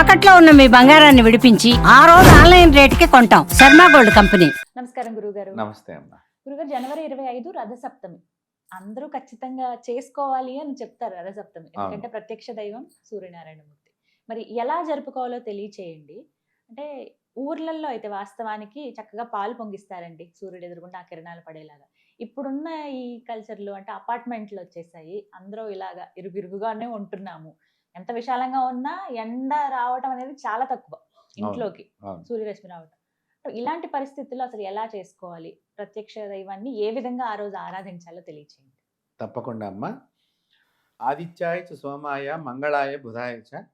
తాకట్లో ఉన్న మీ బంగారాన్ని విడిపించి ఆ రోజు ఆన్లైన్ రేటుకి కొంటాం. Sharma gold company. నమస్కారం గురుగారు. నమస్తే అమ్మ. గురుగారు, జనవరి 25 రథసప్తమి. అందరూ ఖచ్చితంగా చేసుకోవాలి అని చెప్తారు రథసప్తమి. ఎందుకంటే ప్రత్యక్ష దైవం సూర్యనారాయణమూర్తి. మరి ఎలా జరుపుకోవాలో తెలియచేయండి. అంటే ఊర్లలో అయితే వాస్తవానికి చక్కగా పాలు పొంగిస్తారండి సూర్యుడు ఎదురుగుండా ఆ కిరణాలు పడేలాగా. ఇప్పుడున్న ఈ కల్చర్లు అంటే అపార్ట్మెంట్లు వచ్చేసాయి. అందరూ ఇలాగా ఇరుగుగానే ఉంటున్నాము. ఎంత విశాలంగా ఉన్నా ఎండ రావటం అనేది చాలా తక్కువ ఇంట్లోకి, సూర్యరశ్మి రావటం. ఇలాంటి పరిస్థితుల్లో అసలు ఎలా చేసుకోవాలి? ప్రత్యక్ష దైవాన్ని ఏ విధంగా ఆ రోజు ఆరాధించాలో తెలియచేయండి. తప్పకుండా అమ్మ. ఆదిత్యాయ చ సోమాయ మంగళాయ బుధాయ చ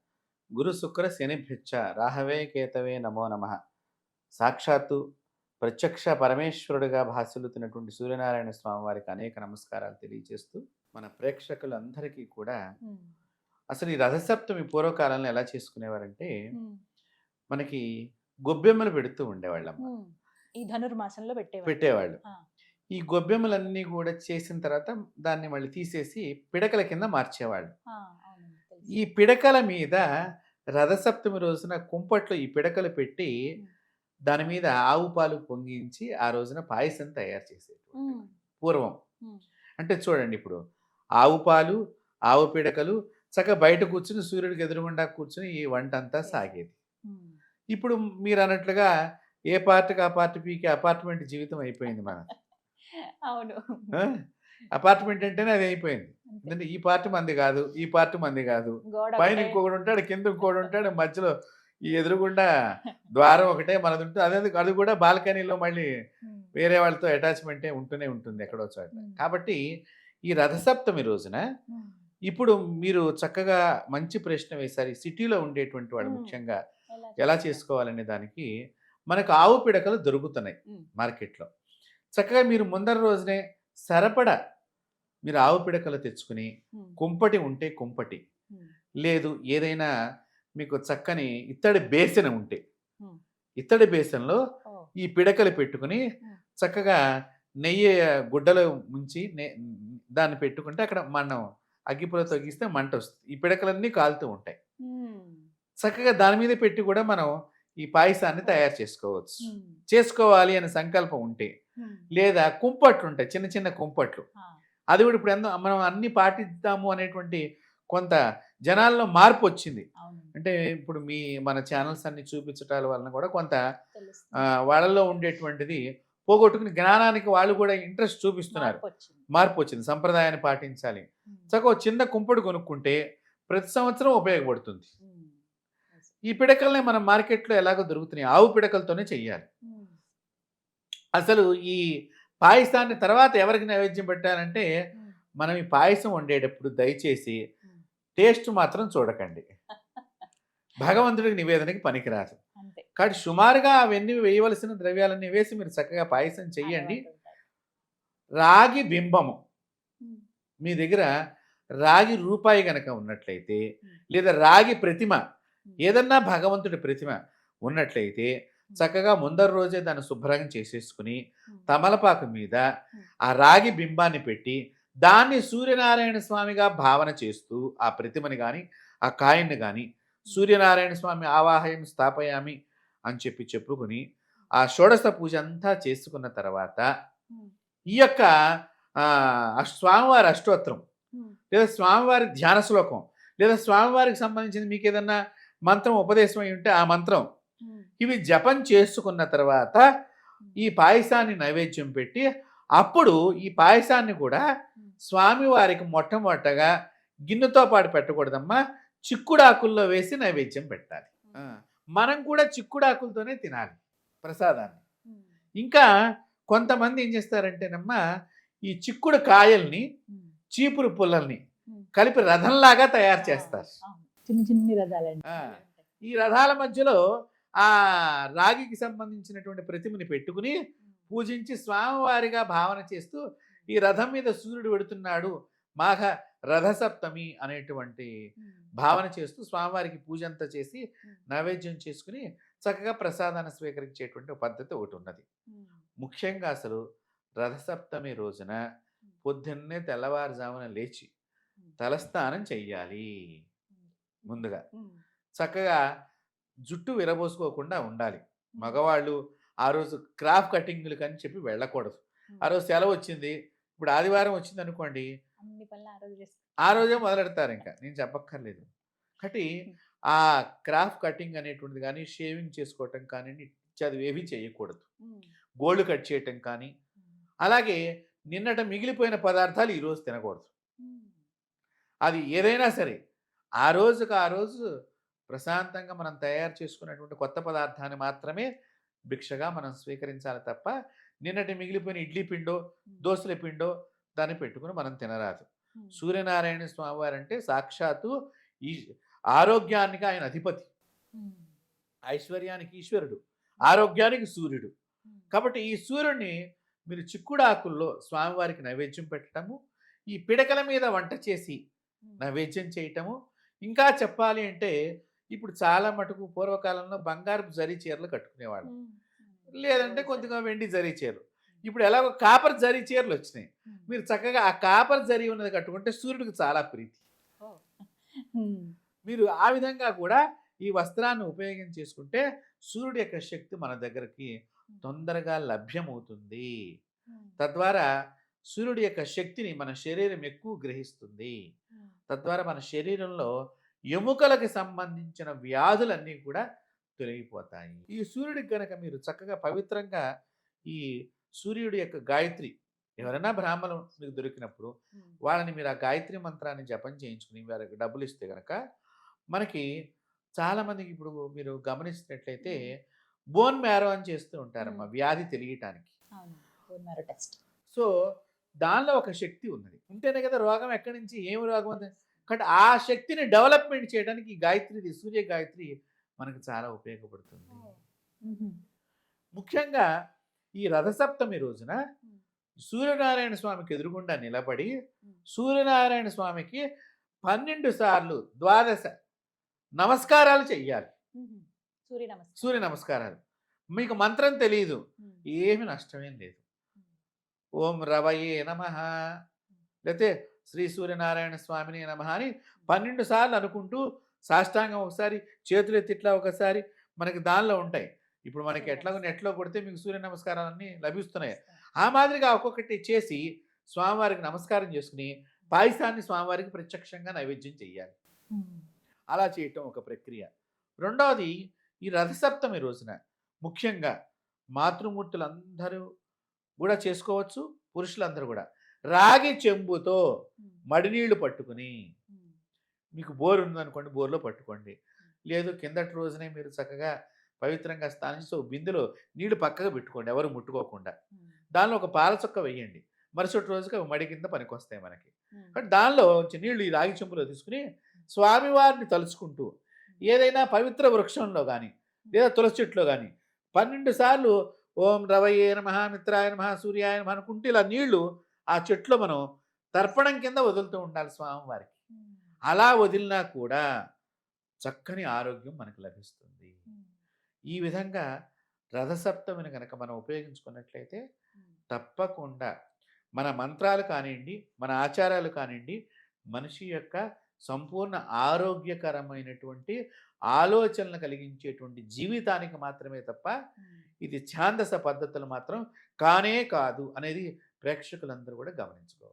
గురు శుక్ర శనిభ్యచ్చ రాహవే కేతవే నమో నమః. సాక్షాత్తు ప్రత్యక్ష పరమేశ్వరుడిగా భాసిల్లుతున్నటువంటి సూర్యనారాయణ స్వామి వారికి అనేక నమస్కారాలు తెలియజేస్తూ మన ప్రేక్షకులందరికీ కూడా అసలు ఈ రథసప్తమి పూర్వకాలంలో ఎలా చేసుకునేవారంటే మనకి గొబ్బెమ్మలు పెడుతూ ఉండేవాళ్ళమ్మ. ఈ ధనుర్మాసంలో పెట్టేవాళ్ళు. ఈ గొబ్బెమ్మలన్నీ కూడా చేసిన తర్వాత దాన్ని మళ్ళీ తీసేసి పిడకల కింద మార్చేవాళ్ళు. ఈ పిడకల మీద రథసప్తమి రోజున కుంపట్లో ఈ పిడకలు పెట్టి దాని మీద ఆవు పాలు పొంగించి ఆ రోజున పాయసం తయారు చేసేది పూర్వం. అంటే చూడండి, ఇప్పుడు ఆవు పాలు, ఆవు పిడకలు చక్కగా బయట కూర్చుని సూర్యుడికి ఎదురుగుండా కూర్చుని ఈ వంట అంతా సాగేది. ఇప్పుడు మీరు అన్నట్లుగా ఏ పార్టీకి ఆ పార్టీ పీకి అపార్ట్మెంట్ జీవితం అయిపోయింది మన. అవును, అపార్ట్మెంట్ అంటేనే అది అయిపోయింది. ఎందుకంటే ఈ పార్టీ మంది కాదు, ఈ పార్టీ మంది కాదు, పైన ఇంకొకటి ఉంటాడు, కింద ఇంకోటి ఉంటాడు, మధ్యలో ఈ ఎదురుగుండా ద్వారం ఒకటే మనది ఉంటుంది. అది కూడా బాల్కనీలో మళ్ళీ వేరే వాళ్ళతో అటాచ్మెంటే ఉంటూనే ఉంటుంది ఎక్కడో చోట. కాబట్టి ఈ రథసప్తమి రోజున ఇప్పుడు మీరు చక్కగా మంచి ప్రశ్న వేశారు. ఈ సిటీలో ఉండేటువంటి వాడు ముఖ్యంగా ఎలా చేసుకోవాలనే దానికి మనకు ఆవు పిడకలు దొరుకుతున్నాయి మార్కెట్లో. చక్కగా మీరు ముందర రోజునే సరపడ మీరు ఆవు పిడకలు తెచ్చుకుని, కుంపటి ఉంటే కుంపటి, లేదు ఏదైనా మీకు చక్కని ఇత్తడి బేసన ఉంటే ఇత్తడి బేసన్లో ఈ పిడకలు పెట్టుకుని చక్కగా నెయ్యి గుడ్డలో ముంచి దాన్ని పెట్టుకుంటే అక్కడ మనం అగ్గిపుల్ల తొగిస్తే మంట వస్తుంది. ఈ పిడకలన్నీ కాలుతూ ఉంటాయి. చక్కగా దాని మీద పెట్టి కూడా మనం ఈ పాయసాన్ని తయారు చేసుకోవచ్చు. చేసుకోవాలి అనే సంకల్పం ఉంటే, లేదా కుంపట్లు ఉంటాయి, చిన్న చిన్న కుంపట్లు. అది కూడా ఇప్పుడు మనం అన్ని పాటిద్దాము అనేటువంటి కొంత జనాల్లో మార్పు వచ్చింది. అంటే ఇప్పుడు మన ఛానల్స్ అన్ని చూపించటాల వలన కూడా కొంత వాళ్ళలో ఉండేటువంటిది పోగొట్టుకుని జ్ఞానానికి వాళ్ళు కూడా ఇంట్రెస్ట్ చూపిస్తున్నారు. మార్పు వచ్చింది. సంప్రదాయాన్ని పాటించాలి. చక్కగా చిన్న కుంపడు కొనుక్కుంటే ప్రతి సంవత్సరం ఉపయోగపడుతుంది. ఈ పిడకల్ని మనం మార్కెట్లో ఎలాగో దొరుకుతున్నాయి, ఆవు పిడకలతోనే చెయ్యాలి. అసలు ఈ పాయసాన్ని తర్వాత ఎవరికి నైవేద్యం పెట్టాలంటే, మనం ఈ పాయసం వండేటప్పుడు దయచేసి టేస్ట్ మాత్రం చూడకండి. భగవంతుడికి నివేదనకి పనికిరాదు. కాబట్టి సుమారుగా అవన్నీ వేయవలసిన ద్రవ్యాలన్నీ వేసి మీరు చక్కగా పాయసం చెయ్యండి. రాగి బింబము మీ దగ్గర రాగి రూపాయి గనక ఉన్నట్లయితే, లేదా రాగి ప్రతిమ ఏదన్నా భగవంతుడి ప్రతిమ ఉన్నట్లయితే చక్కగా ముందర రోజే దాన్ని శుభ్రంగా చేసేసుకుని తమలపాకు మీద ఆ రాగి బింబాన్ని పెట్టి దాన్ని సూర్యనారాయణ స్వామిగా భావన చేస్తూ ఆ ప్రతిమని కానీ ఆ కాయన్ని కానీ సూర్యనారాయణ స్వామి ఆవాహయం స్థాపయామి అని చెప్పుకుని ఆ షోడశ పూజ అంతా చేసుకున్న తర్వాత ఈ యొక్క స్వామివారి అష్టోత్తరం, లేదా స్వామివారి ధ్యాన శ్లోకం, లేదా స్వామివారికి సంబంధించిన మీకు ఏదన్నా మంత్రం ఉపదేశం అయి ఉంటే ఆ మంత్రం, ఇవి జపం చేసుకున్న తర్వాత ఈ పాయసాన్ని నైవేద్యం పెట్టి, అప్పుడు ఈ పాయసాన్ని కూడా స్వామివారికి మొట్టమొదటగా గిన్నెతో పాటు పెట్టకూడదమ్మా, చిక్కుడాకుల్లో వేసి నైవేద్యం పెట్టాలి. మనం కూడా చిక్కుడాకులతోనే తినాలి ప్రసాదాన్ని. ఇంకా కొంతమంది ఏం చేస్తారంటేనమ్మా, ఈ చిక్కుడు కాయల్ని చీపురు పుల్లల్ని కలిపి రథంలాగా తయారు చేస్తారు. చిన్న చిన్న రథాలండి. ఈ రథాల మధ్యలో ఆ రాగికి సంబంధించినటువంటి ప్రతిమని పెట్టుకుని పూజించి స్వామివారిగా భావన చేస్తూ ఈ రథం మీద సూర్యుడు పెడుతున్నాడు, మాఘ రథసప్తమి అనేటువంటి భావన చేస్తూ స్వామివారికి పూజ అంతా చేసి నైవేద్యం చేసుకుని చక్కగా ప్రసాదాన్ని స్వీకరించేటువంటి పద్ధతి ఒకటి ఉన్నది. ముఖ్యంగా అసలు రథసప్తమి రోజున పొద్దున్నే తెల్లవారుజామున లేచి తలస్నానం చెయ్యాలి. ముందుగా చక్కగా జుట్టు విరబోసుకోకుండా ఉండాలి. మగవాళ్ళు ఆ రోజు క్రాఫ్ కటింగ్‌లు అని చెప్పి వెళ్ళకూడదు. ఆ రోజు సెలవు వచ్చింది. ఇప్పుడు ఆదివారం వచ్చిందనుకోండి, అన్ని పనులు ఆ రోజు చేస్తారు. ఆ రోజే మొదలెడతారింక. నేను చెప్పక్కర్లేదు. కాబట్టి ఆ క్రాఫ్ కటింగ్ అనేటువంటిది గానీ, షేవింగ్ చేసుకోవటం కానియండి, ఇత్యాదివేవీ చేయకూడదు. గోళ్ళు కట్ చేయటం కానీ, అలాగే నిన్నట మిగిలిపోయిన పదార్థాలు ఈరోజు తినకూడదు. అది ఏదైనా సరే, ఆ రోజుకి ఆ రోజు ప్రశాంతంగా మనం తయారు చేసుకున్నటువంటి కొత్త పదార్థాన్ని మాత్రమే భిక్షగా మనం స్వీకరించాలి తప్ప, నిన్నటి మిగిలిపోయిన ఇడ్లీ పిండో, దోసల పిండో దాన్ని పెట్టుకొని మనం తినరాదు. సూర్యనారాయణ స్వామివారంటే సాక్షాత్తు ఈ ఆరోగ్యానికి ఆయన అధిపతి, ఐశ్వర్యానికి ఈశ్వరుడు, ఆరోగ్యానికి సూర్యుడు. కాబట్టి ఈ సూర్యుడిని మీరు చిక్కుడాకుల్లో స్వామివారికి నైవేద్యం పెట్టడము, ఈ పిడకల మీద వంట చేసి నైవేద్యం చేయటము, ఇంకా చెప్పాలి అంటే ఇప్పుడు చాలా మటుకు పూర్వకాలంలో బంగారపు జరీ చీరలు కట్టుకునేవాళ్ళు, లేదంటే కొద్దిగా వెండి జరీ చీరలు. ఇప్పుడు ఎలాగో కాపర్ జరీ చీరలు వచ్చినాయి. మీరు చక్కగా ఆ కాపర్ జరీ ఉన్నది కట్టుకుంటే సూర్యుడికి చాలా ప్రీతి. మీరు ఆ విధంగా కూడా ఈ వస్త్రాన్ని ఉపయోగం చేసుకుంటే సూర్యుడి యొక్క శక్తి మన దగ్గరికి తొందరగా లభ్యమవుతుంది. తద్వారా సూర్యుడి యొక్క శక్తిని మన శరీరం ఎక్కువ గ్రహిస్తుంది. తద్వారా మన శరీరంలో ఎముకలకు సంబంధించిన వ్యాధులన్నీ కూడా తొలగిపోతాయి. ఈ సూర్యుడికి కనుక మీరు చక్కగా పవిత్రంగా ఈ సూర్యుడి యొక్క గాయత్రి, ఎవరైనా బ్రాహ్మణులు మీకు దొరికినప్పుడు వాళ్ళని మీరు ఆ గాయత్రి మంత్రాన్ని జపం చేయించుకుని వారికి డబ్బులు ఇస్తే కనుక, మనకి చాలామందికి ఇప్పుడు మీరు గమనించినట్లయితే బోన్ మ్యారో అని చేస్తూ ఉంటారమ్మా, వ్యాధి తెలియటానికి. సో దానిలో ఒక శక్తి ఉన్నది, ఉంటేనే కదా రోగం ఎక్కడి నుంచి ఏమి రోగం ఉంది. కాబట్టి ఆ శక్తిని డెవలప్మెంట్ చేయడానికి ఈ గాయత్రి, సూర్య గాయత్రి మనకు చాలా ఉపయోగపడుతుంది. ముఖ్యంగా ఈ రథసప్తమి రోజున సూర్యనారాయణ స్వామికి ఎదురుగుండా నిలబడి సూర్యనారాయణ స్వామికి 12 సార్లు 12 నమస్కారాలు చెయ్యాలి. సూర్య నమస్కారాలు. మీకు మంత్రం తెలియదు, ఏమి నష్టమేం లేదు. ఓం రవయే నమః, లేకపోతే శ్రీ సూర్యనారాయణ స్వామిని నమః అని 12 సార్లు అనుకుంటూ సాష్టాంగం ఒకసారి, చేతులు ఎత్తిట్లా ఒకసారి, మనకి దానిలో ఉంటాయి. ఇప్పుడు మనకి ఎట్లాగో నెట్లో కొడితే మీకు సూర్య నమస్కారాలన్నీ లభిస్తున్నాయి. ఆ మాదిరిగా ఒక్కొక్కటి చేసి స్వామివారికి నమస్కారం చేసుకుని పాయసాన్ని స్వామివారికి ప్రత్యక్షంగా నైవేద్యం చెయ్యాలి. అలా చేయటం ఒక ప్రక్రియ. రెండవది, ఈ రథసప్తమి రోజున ముఖ్యంగా మాతృమూర్తులందరూ కూడా చేసుకోవచ్చు, పురుషులందరూ కూడా రాగి చెంబుతో మడినీళ్లు పట్టుకుని, మీకు బోరు ఉందనుకోండి బోర్లో పట్టుకోండి, లేదు కిందటి రోజునే మీరు చక్కగా పవిత్రంగా స్నానించి బిందులో నీళ్లు పక్కగా పెట్టుకోండి, ఎవరు ముట్టుకోకుండా. దానిలో ఒక పాల చుక్క వేయండి, మరుసటి రోజుకి మడి కింద పనికొస్తాయి మనకి. బట్ దానిలో నీళ్లు ఈ రాగి చెంబులో తీసుకుని స్వామివారిని తలుచుకుంటూ ఏదైనా పవిత్ర వృక్షంలో కానీ లేదా తులసి చెట్లో కానీ 12 సార్లు ఓం రవయే నమః, మిత్రాయ నమః, సూర్యాయ నమః అనుకుంటే ఇలా నీళ్లు ఆ చెట్లో మనం తర్పణం కింద వదులుతూ ఉండాలి స్వామివారికి. అలా వదిలినా కూడా చక్కని ఆరోగ్యం మనకు లభిస్తుంది. ఈ విధంగా రథసప్తమిని కనుక మనం ఉపయోగించుకున్నట్లయితే తప్పకుండా మన మంత్రాలు కానివ్వండి, మన ఆచారాలు కానివ్వండి, మనిషి యొక్క సంపూర్ణ ఆరోగ్యకరమైనటువంటి ఆలోచనలు కలిగించేటువంటి జీవితానికి మాత్రమే తప్ప ఇది ఛాందస పద్ధతులు మాత్రం కానే కాదు అనేది ప్రేక్షకులందరూ కూడా గమనించుకోవాలి.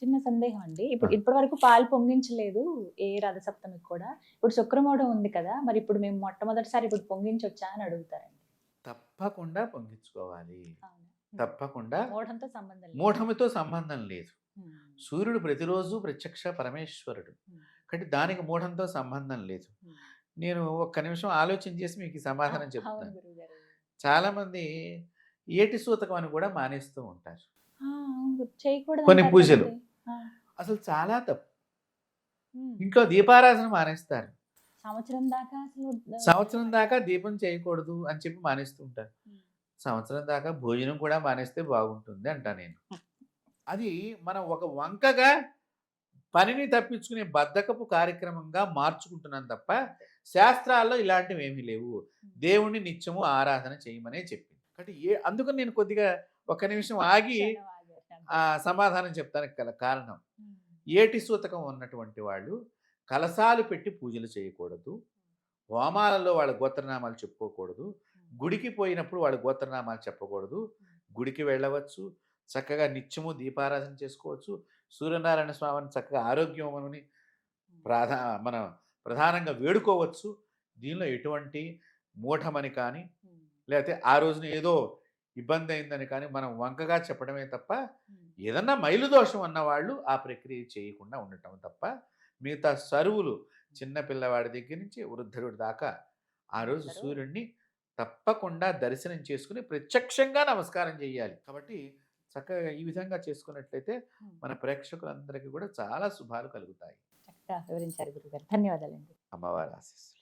చిన్న సందేహం అండి, ఇప్పటి వరకు పాలు పొంగించలేదు ఏ రథసప్తమికి కూడా, ఇప్పుడు శుక్రమూఢం ఉంది కదా, మరి ఇప్పుడు మేము మొట్టమొదటిసారి ఇప్పుడు పొంగించొచ్చా అని అడుగుతారండి. తప్పకుండా పొంగించుకోవాలి. తప్పకుండా. మూఢంతో సంబంధం లేదు. సూర్యుడు ప్రతిరోజు ప్రత్యక్ష పరమేశ్వరుడు, కాబట్టి దానికి మూఢంతో సంబంధం లేదు. నేను ఒక్క నిమిషం ఆలోచన చేసి మీకు సమాధానం చెప్తాను. చాలా మంది ఏటి సూతకం అని కూడా మానేస్తూ ఉంటారు కొన్ని పూజలు. అసలు చాలా తప్పు. ఇంట్లో దీపారాధన మానేస్తారు, సంవత్సరం దాకా దీపం చేయకూడదు అని చెప్పి మానేస్తూ ఉంటారు. సంవత్సరం దాకా భోజనం కూడా మానేస్తే బాగుంటుంది అంటా నేను. అది మనం ఒక వంకగా పనిని తప్పించుకునే బద్ధకపు కార్యక్రమంగా మార్చుకుంటున్నాం తప్ప శాస్త్రాల్లో ఇలాంటివి ఏమీ లేవు. దేవుణ్ణి నిత్యము ఆరాధన చేయమనే చెప్పింది. కాబట్టి అందుకని నేను కొద్దిగా ఒక నిమిషం ఆగి సమాధానం చెప్తానికి గల కారణం, ఏటి సూతకం ఉన్నటువంటి వాళ్ళు కలశాలు పెట్టి పూజలు చేయకూడదు, హోమాలలో వాళ్ళ గోత్రనామాలు చెప్పుకోకూడదు, గుడికి పోయినప్పుడు వాళ్ళ గోత్రనామాలు చెప్పకూడదు. గుడికి వెళ్ళవచ్చు, చక్కగా నిత్యము దీపారాధన చేసుకోవచ్చు, సూర్యనారాయణ స్వామిని చక్కగా ఆరోగ్యమని మనం ప్రధానంగా వేడుకోవచ్చు. దీనిలో ఎటువంటి మూఢమని కానీ లేకపోతే ఆ రోజున ఏదో ఇబ్బంది అయిందని కానీ మనం వంకగా చెప్పడమే తప్ప, ఏదన్నా మైలుదోషం అన్నవాళ్ళు ఆ ప్రక్రియ చేయకుండా ఉండటం తప్ప, మిగతా సరువులు చిన్న పిల్లవాడి దగ్గర నుంచి వృద్ధుడి దాకా ఆ రోజు సూర్యుడిని తప్పకుండా దర్శనం చేసుకుని ప్రత్యక్షంగా నమస్కారం చేయాలి. కాబట్టి చక్కగా ఈ విధంగా చేసుకున్నట్లయితే మన ప్రేక్షకులందరికీ కూడా చాలా శుభాలు కలుగుతాయి. చక్కగా వివరించారు గురుగారు. ధన్యవాదాలండి. అమ్మవారి ఆశీస్సులు.